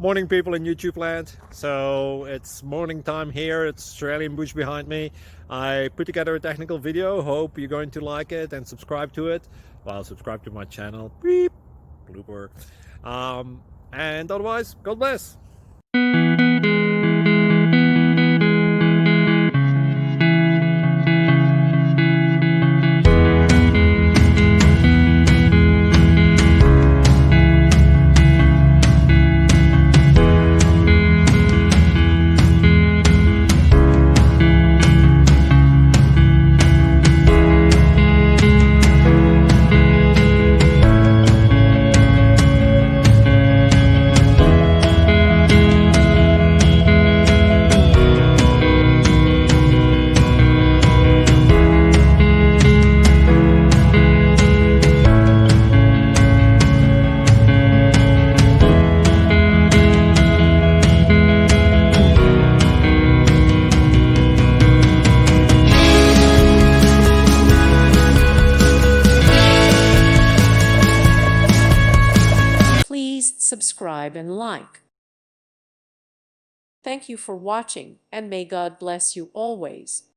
Morning, people in YouTube land. So it's morning time here. It's Australian bush behind me. I put together a technical video. Hope you're going to like it and subscribe to it. Well, subscribe to my channel. Beep. Blooper. And otherwise, God bless. Please subscribe and like. Thank you for watching, and may God bless you always.